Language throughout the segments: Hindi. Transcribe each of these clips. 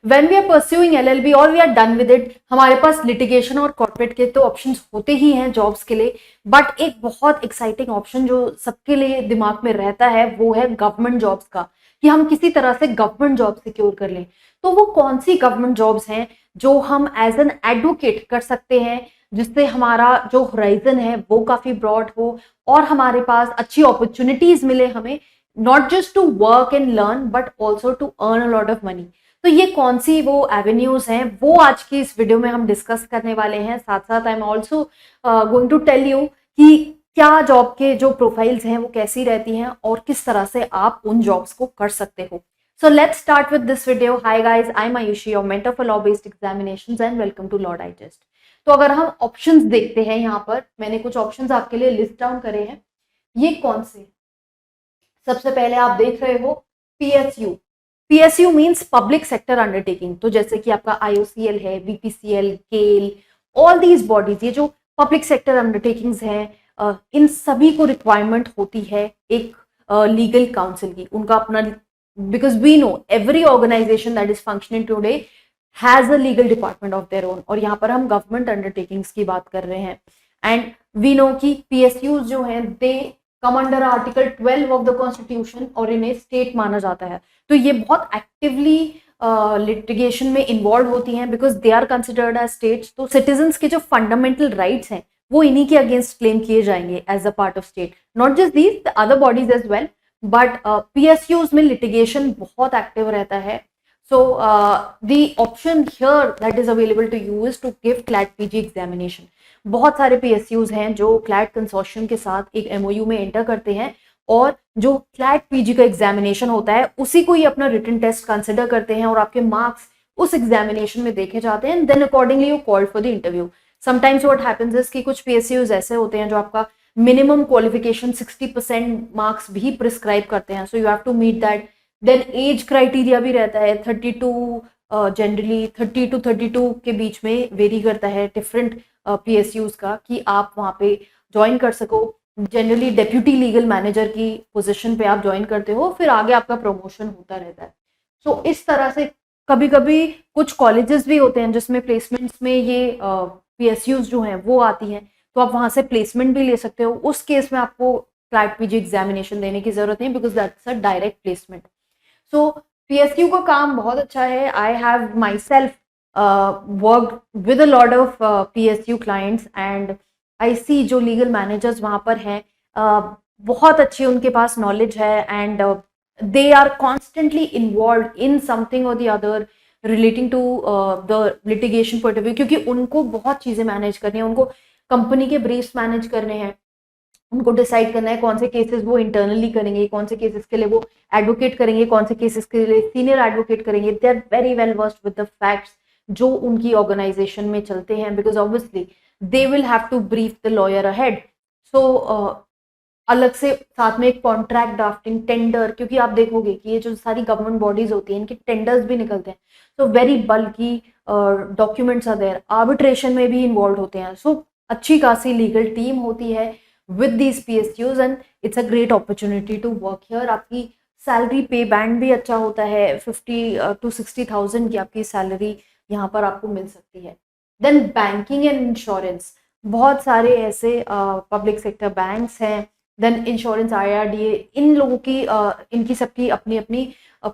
When we are pursuing LLB और we are done with it, हमारे पास लिटिगेशन और कॉर्पोरेट के तो ऑप्शंस होते ही हैं जॉब्स के लिए, बट एक बहुत एक्साइटिंग ऑप्शन जो सबके लिए दिमाग में रहता है वो है गवर्नमेंट जॉब्स का, कि हम किसी तरह से गवर्नमेंट जॉब सिक्योर कर लें। तो वो कौन सी गवर्नमेंट जॉब्स हैं जो हम एज एन एडवोकेट कर सकते हैं, जिससे हमारा जो होराइजन है वो काफी ब्रॉड हो और हमारे पास अच्छी अपॉर्चुनिटीज मिले हमें, not just to work and learn but also to earn a lot of money. तो ये कौन सी वो एवेन्यूज हैं वो आज की इस वीडियो में हम डिस्कस करने वाले हैं। साथ साथ I am also going to tell you कि क्या जॉब के जो प्रोफाइल्स हैं वो कैसी रहती हैं और किस तरह से आप उन जॉब्स को कर सकते हो। So let's start with this video. Hi guys, I'm Ayushi, your mentor for law-based examinations and welcome to Law Digest. तो अगर हम ऑप्शंस देखते हैं, यहाँ पर मैंने कुछ ऑप्शंस आपके लिए लिस्ट डाउन करे हैं। ये कौन से? सबसे पहले आप देख रहे हो PSU। PSU means public sector undertaking. तो जैसे कि आपका IOCL है, BPCL, GAIL, all these bodies, ये जो पब्लिक सेक्टर अंडरटेकिंग्स हैं, इन सभी को रिक्वायरमेंट होती है एक लीगल काउंसिल की। उनका अपना, because we know every organization that is functioning today has a legal department of their own, और यहाँ पर हम गवर्नमेंट अंडरटेकिंग्स की बात कर रहे हैं। एंड वी नो कि PSUs जो हैं they come under article 12 of the constitution और इन्हें स्टेट माना जाता है। तो ये बहुत एक्टिवली लिटिगेशन में इन्वॉल्व होती हैं because they are considered as states. तो सिटीजन्स के जो फंडामेंटल राइट्स हैं वो इन्हीं के अगेंस्ट क्लेम किए जाएंगे as a part of state, not just these, the other bodies as well. But PSUs में लिटिगेशन बहुत एक्टिव रहता है। So the option here that is available to you is to give CLAT PG examination. बहुत सारे PSUs हैं जो क्लैट कंसोर्शियम के साथ एक MOU में एंटर करते हैं और जो क्लैट PG का एग्जामिनेशन होता है उसी को ही अपना रिटन टेस्ट कंसिडर करते हैं और आपके मार्क्स उस एग्जामिनेशन में देखे जाते हैं। Then accordingly you called for the interview. Sometimes what happens is कि कुछ PSUs ऐसे होते हैं जो आपका मिनिमम क्वालिफिकेशन 60% मार्क्स भी प्रिस्क्राइब करते हैं, so you have to meet that. Then age criteria भी रहता है 32, जनरली 30 to 32 के बीच में वेरी करता है डिफरेंट PSUs का, कि आप वहाँ पे ज्वाइन कर सको। जनरली डेप्यूटी लीगल मैनेजर की पोजीशन पे आप ज्वाइन करते हो, फिर आगे आपका प्रमोशन होता रहता है। सो इस तरह से कभी कभी कुछ कॉलेजेस भी होते हैं जिसमें प्लेसमेंट्स में ये PSUs जो हैं वो आती हैं, तो आप वहां से प्लेसमेंट भी ले सकते हो। उस केस में आपको क्लैट PG एग्जामिनेशन देने की जरूरत नहीं because that's a direct placement. So PSU का काम बहुत अच्छा है। I have myself work with a lot of PSU clients and I see जो लीगल मैनेजर्स वहाँ पर हैं, बहुत अच्छी उनके पास नॉलेज है and they are constantly involved in something और the other relating to the litigation point of view, क्योंकि उनको बहुत चीज़ें मैनेज करनी है। उनको कंपनी के ब्रीफ्स मैनेज करने हैं, उनको डिसाइड करना है कौन से केसेस वो इंटरनली करेंगे, कौन से केसेस के लिए वो एडवोकेट करेंगे, कौन से केसेस के लिए सीनियर एडवोकेट करेंगे। They are very well versed with the facts जो उनकी ऑर्गेनाइजेशन में चलते हैं because obviously they will have to brief the lawyer ahead. So अलग से साथ में एक कॉन्ट्रैक्ट ड्राफ्टिंग, टेंडर, क्योंकि आप देखोगे कि ये जो सारी गवर्नमेंट बॉडीज होती हैं इनके टेंडर्स भी निकलते हैं, तो वेरी बल्कि डॉक्यूमेंट्स आर देयर, आर्बिट्रेशन में भी इन्वॉल्व होते हैं। सो अच्छी खासी लीगल टीम होती है with these PSUs and it's a great opportunity to work here. आपकी सैलरी पे बैंड भी अच्छा होता है, 50 to 60,000 की आपकी सैलरी यहाँ पर आपको मिल सकती है। देन बैंकिंग एंड इंश्योरेंस, बहुत सारे ऐसे पब्लिक सेक्टर बैंक्स हैं। देन इंश्योरेंस, IRDA, इन लोगों की इनकी सबकी अपनी अपनी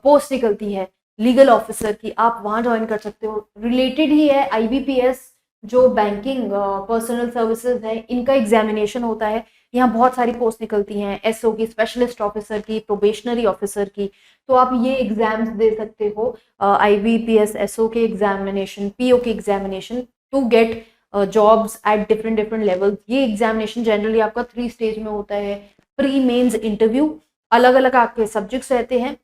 पोस्ट निकलती है लीगल ऑफिसर की, आप वहाँ ज्वाइन कर सकते हो। रिलेटेड ही है IBPS, जो बैंकिंग पर्सनल सर्विसेज है, इनका एग्जामिनेशन होता है। यहाँ बहुत सारी पोस्ट निकलती हैं, SO की, स्पेशलिस्ट ऑफिसर की, प्रोबेशनरी ऑफिसर की, तो आप ये एग्जाम्स दे सकते हो, IBPS, SO के एग्जामिनेशन, PO के examination, to get jobs at different different levels. ये एग्जामिनेशन जनरली आपका 3 स्टेज में होता है। प्री मेंस इंटरव्यू, अलग अलग आपके सब्जेक्ट्स रहते हैं,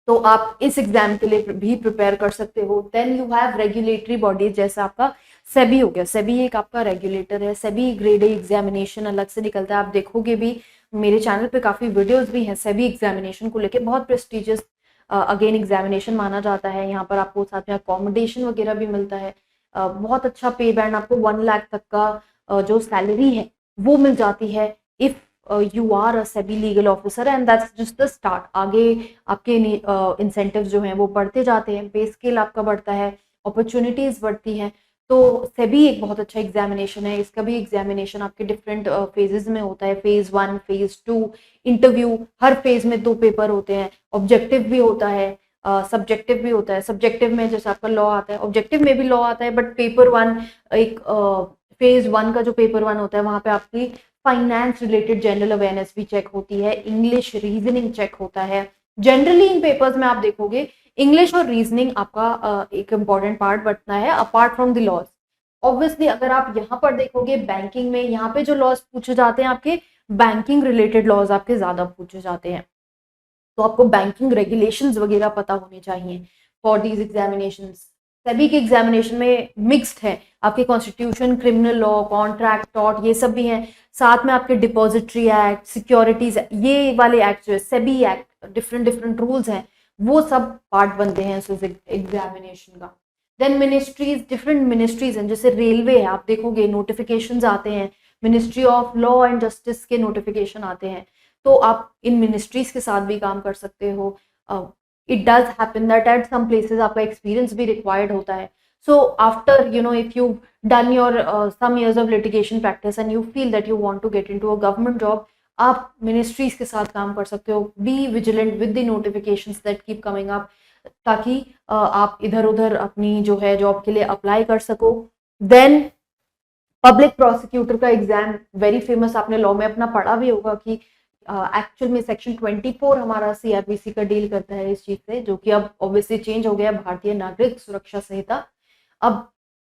तो आप इस एग्जाम के लिए भी प्रिपेयर कर सकते हो। Then you have regulatory bodies, जैसे आपका सेबी हो गया। सेबी एक आपका रेगुलेटर है। सेबी ग्रेड A एग्जामिनेशन अलग से निकलता है, आप देखोगे भी मेरे चैनल पे काफ़ी वीडियोस भी हैं सेबी एग्जामिनेशन को लेके, बहुत प्रेस्टिजियस अगेन एग्जामिनेशन माना जाता है। यहाँ पर आपको साथ में अकोमोडेशन वगैरह भी मिलता है, बहुत अच्छा पे बैंड, आपको 1 लाख तक का जो सैलरी है वो मिल जाती है if you are a SEBI legal officer and that's just the start. आगे आपके इंसेंटिव्स जो हैं वो बढ़ते जाते हैं, पे स्केल आपका बढ़ता है, अपॉर्चुनिटीज बढ़ती हैं। तो सेबी एक बहुत अच्छा एग्जामिनेशन है। इसका भी एग्जामिनेशन आपके डिफरेंट फेजेस में होता है, फेज 1, फेज 2, इंटरव्यू। हर फेज में 2 पेपर होते हैं, ऑब्जेक्टिव भी होता है, सब्जेक्टिव भी होता है। सब्जेक्टिव में जैसे आपका लॉ आता है, ऑब्जेक्टिव में भी लॉ आता है, बट पेपर 1 एक फेज 1 का जो पेपर 1 होता है वहां पे आपकी फाइनेंस रिलेटेड जनरल अवेयरनेस भी चेक होती है, इंग्लिश रीजनिंग चेक होता है। जनरली इन पेपर्स में आप देखोगे इंग्लिश और रीजनिंग आपका एक इम्पॉर्टेंट पार्ट बनता है apart from the laws. Obviously अगर आप यहाँ पर देखोगे बैंकिंग में, यहाँ पे जो लॉज पूछे जाते हैं आपके बैंकिंग रिलेटेड लॉज आपके ज्यादा पूछे जाते हैं। तो आपको बैंकिंग रेगुलेशंस वगैरह पता होने चाहिए फॉर दीज एग्जामिनेशंस। सभी के एग्जामिनेशन में मिक्स्ड है, आपके constitution, criminal law, contract, tort, ये सब भी हैं। साथ में आपके डिपॉजिटरी एक्ट, सिक्योरिटीज, ये वाले एक्ट जो है SEBI act, different different rules हैं, वो सब पार्ट बनते हैं उस एग्जामिनेशन का। देन मिनिस्ट्रीज, डिफरेंट मिनिस्ट्रीज हैं, जैसे रेलवे है, आप देखोगे नोटिफिकेशंस आते हैं, ministry of law and justice के नोटिफिकेशन आते हैं, तो आप इन मिनिस्ट्रीज के साथ भी काम कर सकते हो। It does happen that at some places आपका एक्सपीरियंस भी रिक्वायर्ड होता है। So after if you done your some years of litigation practice and you feel that you want to get into a government job, आप मिनिस्ट्रीज के साथ काम कर सकते हो। Be vigilant with the notifications that keep coming up, ताकि आप इधर उधर अपनी जो है जॉब के लिए अप्लाई कर सको। देन पब्लिक प्रोसिक्यूटर का एग्जाम, वेरी फेमस, आपने लॉ में अपना पढ़ा भी होगा कि एक्चुअल में सेक्शन 24 हमारा सीआरपीसी का डील करता है इस चीज से, जो कि अब ऑब्वियसली चेंज हो गया, भारतीय नागरिक सुरक्षा संहिता। अब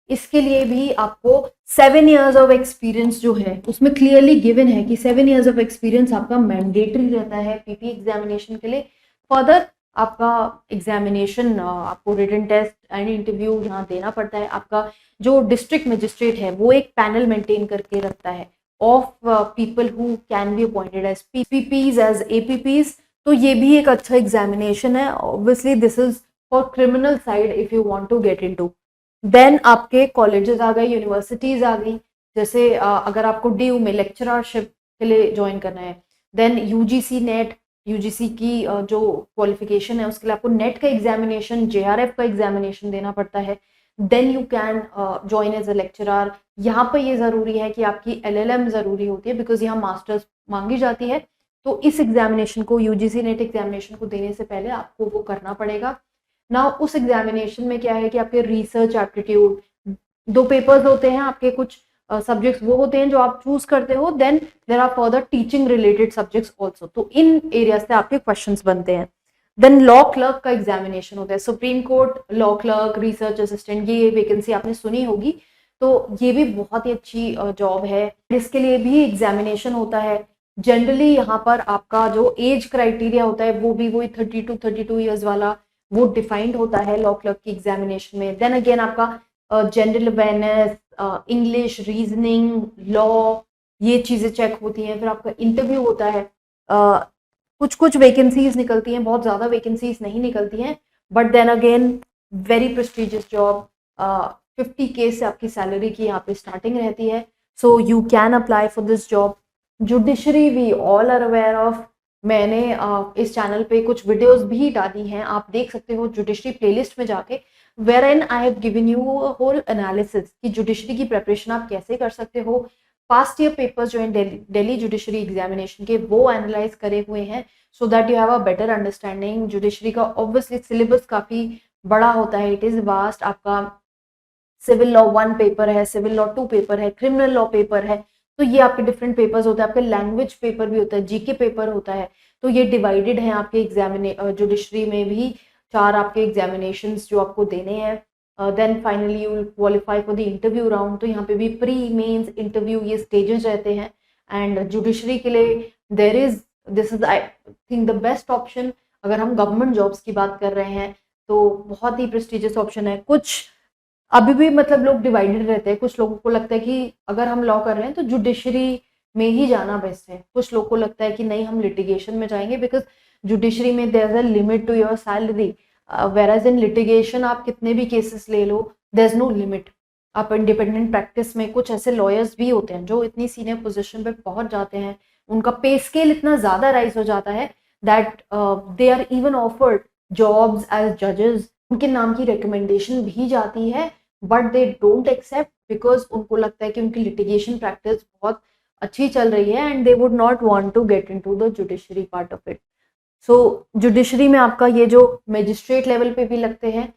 इसके लिए भी आपको 7 years ऑफ एक्सपीरियंस जो है उसमें क्लियरली गिवन है कि 7 years ऑफ एक्सपीरियंस आपका मैंडेटरी रहता है पीपी एग्जामिनेशन के लिए। फर्दर आपका एग्जामिनेशन, आपको रिटन टेस्ट एंड इंटरव्यू यहाँ देना पड़ता है। आपका जो डिस्ट्रिक्ट मजिस्ट्रेट है वो एक पैनल मेंटेन करके रखता है of people who can be appointed as PPPs, as APPs. तो ये भी एक अच्छा एग्जामिनेशन है। Obviously this is for criminal side if you want to get into. Then आपके कॉलेजेस आ गए, यूनिवर्सिटीज आ गई, जैसे अगर आपको डीयू में लेक्चररशिप के लिए ज्वाइन करना है, देन यूजीसी नेट, यूजीसी की जो क्वालिफिकेशन है उसके लिए आपको नेट का एग्जामिनेशन, जेआरएफ का एग्जामिनेशन देना पड़ता है। Then you can join as a lecturer. यहाँ पर ये जरूरी है कि आपकी एलएलएम जरूरी होती है, बिकॉज यहाँ मास्टर्स मांगी जाती है। तो इस एग्जामिनेशन को, यूजीसी नेट एग्जामिनेशन को देने से पहले आपको वो करना पड़ेगा ना। उस एग्जामिनेशन में क्या है कि आपके रिसर्च एप्टीट्यूड, 2 पेपर्स होते हैं आपके, कुछ सब्जेक्ट्स वो होते हैं जो आप चूज करते हो। Then there are further teaching related subjects also, तो इन एरिया से आपके क्वेश्चंस बनते हैं। देन लॉ क्लर्क का एग्जामिनेशन होता है, supreme court law clerk, research assistant, ये वैकेंसी आपने सुनी होगी। तो ये भी बहुत ही अच्छी जॉब है, इसके लिए भी एग्जामिनेशन होता है। जनरली यहाँ पर आपका जो एज क्राइटेरिया होता है वो भी वही 30 to 32 ईयर्स वाला वो डिफाइंड होता है लॉ क्लर्क की एग्जामिनेशन में। देन अगेन आपका general awareness, English, reasoning, law, ये चीजें चेक होती हैं। फिर आपका इंटरव्यू होता है। कुछ कुछ वैकेंसीज निकलती हैं, बहुत ज्यादा वैकेंसीज नहीं निकलती हैं, but then again very prestigious job. 50K से आपकी सैलरी की यहाँ पे स्टार्टिंग रहती है, so you can apply for this job. Judiciary we all are aware of, मैंने इस चैनल पे कुछ वीडियोस भी डाली हैं, आप देख सकते हो जुडिशरी प्लेलिस्ट में जाके, where an I have given you whole analysis कि जुडिशरी की प्रिपरेशन आप कैसे कर सकते हो। पास्ट ईयर पेपर्स जो हैं दिल्ली जुडिशरी एग्जामिनेशन के वो एनालाइज करे हुए हैं, so that you have a better understanding. Judiciary का ऑब्वियसली सिलेबस काफी बड़ा होता है, इट इज वास्ट। आपका सिविल लॉ 1 पेपर है, सिविल लॉ 2 पेपर है, क्रिमिनल लॉ पेपर है, तो ये आपके डिफरेंट पेपर्स होते हैं। आपके लैंग्वेज पेपर भी होता है, जीके पेपर होता है, तो ये डिवाइडेड है आपके जुडिशरी में भी 4 आपके एग्जामिनेशंस जो आपको देने हैं। Then finally you will qualify for the interview round, तो यहाँ पे भी प्री मेंस इंटरव्यू ये स्टेजेस रहते हैं। एंड जुडिशरी के लिए this is I think the best option. अगर हम गवर्नमेंट जॉब्स की बात कर रहे हैं तो बहुत ही प्रेस्टिजियस ऑप्शन है। कुछ अभी भी मतलब लोग डिवाइडेड रहते हैं, कुछ लोगों को लगता है कि अगर हम लॉ कर रहे हैं तो जुडिशरी में ही जाना बेस्ट है, कुछ लोगों को लगता है कि नहीं हम लिटिगेशन में जाएंगे, बिकॉज जुडिशरी में there is a limit to your salary, whereas in litigation आप कितने भी केसेस ले लो, देयर इज नो लिमिट। आप इंडिपेंडेंट प्रैक्टिस में कुछ ऐसे लॉयर्स भी होते हैं जो इतनी सीनियर पोजीशन पे पहुंच जाते हैं, उनका पे स्केल इतना ज़्यादा राइज हो जाता है that they are even offered jobs as जजेस, उनके नाम की रिकमेंडेशन भी जाती है, but they don't accept because उनको लगता है कि उनकी लिटिगेशन प्रैक्टिस बहुत अच्छी चल रही है and they would not want to get into the judiciary part of it. So judiciary में आपका ये जो मजिस्ट्रेट लेवल पे भी लगते हैं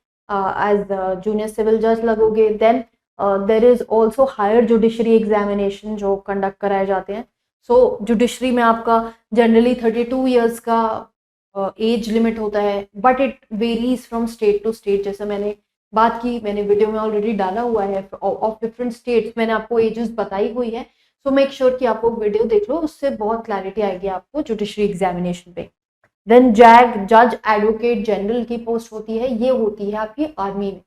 एज जूनियर सिविल जज लगोगे, then there is also higher judiciary examination जो कंडक्ट कराए जाते हैं। सो जुडिशरी में आपका जनरली 32 ईयर्स का एज लिमिट होता है, but it varies from state to state. जैसे मैंने बात की, मैंने वीडियो में ऑलरेडी डाला हुआ है ऑफ डिफरेंट स्टेट्स, मैंने आपको एजेस बताई हुई है। सो मेक श्योर कि आप वो वीडियो देख लो, उससे बहुत क्लैरिटी आएगी आपको जुडिशरी एग्जामिनेशन पे। देन जैग, जज एडवोकेट जनरल की पोस्ट होती है, ये होती है आपकी आर्मी में।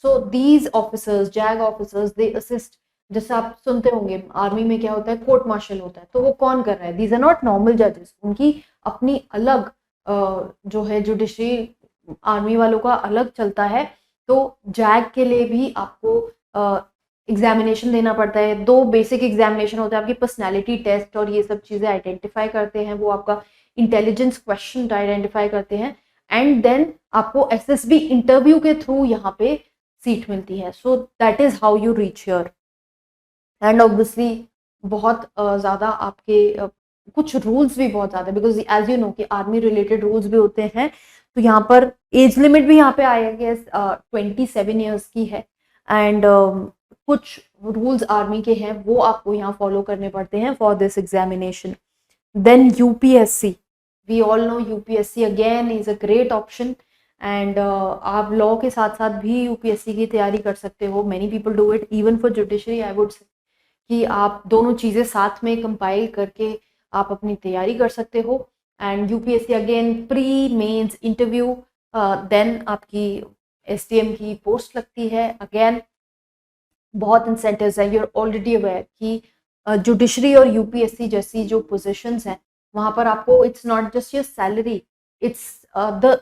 So these officers, zag officers, they assist, जैसे आप सुनते होंगे आर्मी में क्या होता है, कोर्ट मार्शल होता है, तो वो कौन कर रहा है? दीज आर नॉट नॉर्मल जजेस, उनकी अपनी अलग जो है जुडिशरी आर्मी वालों का अलग चलता है। तो जैग के लिए भी आपको एग्जामिनेशन देना पड़ता है। 2 बेसिक एग्जामिनेशन होते हैं, आपकी पर्सनैलिटी टेस्ट और ये सब चीज़ें आइडेंटिफाई करते हैं, वो आपका इंटेलिजेंस क्वेश्चन आइडेंटिफाई करते हैं, एंड देन आपको एसएसबी इंटरव्यू के थ्रू यहाँ पे सीट मिलती है। So that is how you reach here. And obviously बहुत ज़्यादा आपके कुछ रूल्स भी बहुत ज़्यादा, बिकॉज एज यू नो कि आर्मी रिलेटेड रूल्स भी होते हैं। तो यहाँ पर एज लिमिट भी यहाँ पे आएगा 27 ईयर्स की है, एंड कुछ रूल्स आर्मी के हैं वो आपको यहाँ फॉलो करने पड़ते हैं for this examination. Then UPSC, we all know UPSC again is a great option, and आप लॉ के साथ साथ भी यूपीएससी की तैयारी कर सकते हो। Many people do it even for judiciary. I would say कि आप दोनों चीज़ें साथ में कंपाइल करके आप अपनी तैयारी कर सकते हो। And UPSC again pre mains interview, then आपकी एसटीएम की पोस्ट लगती है। अगेन बहुत इंसेंटिव्स हैं, यू आर ऑलरेडी अवेयर कि जुडिशरी और यूपीएससी जैसी जो पोजीशंस हैं वहाँ पर आपको it's not just your salary, it's the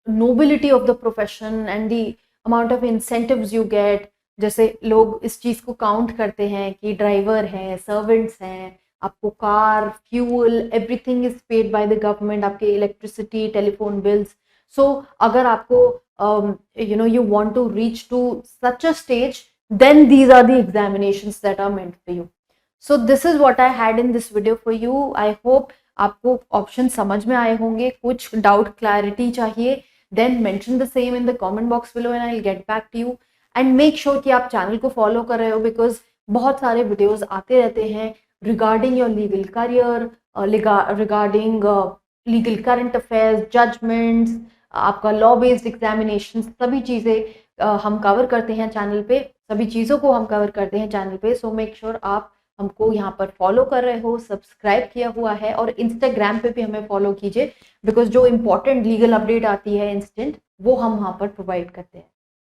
nobility of the profession and the amount of incentives you get. जैसे लोग इस चीज़ को काउंट करते हैं कि ड्राइवर हैं, सर्वेंट्स हैं, आपको car, fuel, everything is paid by the government, आपके इलेक्ट्रिसिटी, टेलीफोन बिल्स। सो अगर आपको you want to reach to such a stage, then these are the examinations that are meant for you. So this is what I had in this video for you. I hope आपको ऑप्शन समझ में आए होंगे। कुछ डाउट क्लैरिटी चाहिए, then mention the same in the comment box below and I'll get back to you. And make sure कि आप चैनल को फॉलो कर रहे हो, बिकॉज बहुत सारे वीडियोस आते रहते हैं regarding your legal career, regarding legal current affairs, judgments, आपका लॉ बेस्ड एग्जामिनेशन, सभी चीज़ें हम कवर करते हैं चैनल पे, सभी चीज़ों को हम कवर करते हैं चैनल पे। सो मेक श्योर आप हमको यहाँ पर फॉलो कर रहे हो, सब्सक्राइब किया हुआ है, और इंस्टाग्राम पे भी हमें फॉलो कीजिए, बिकॉज जो इंपॉर्टेंट लीगल अपडेट आती है इंस्टेंट, वो हम वहाँ पर प्रोवाइड करते हैं।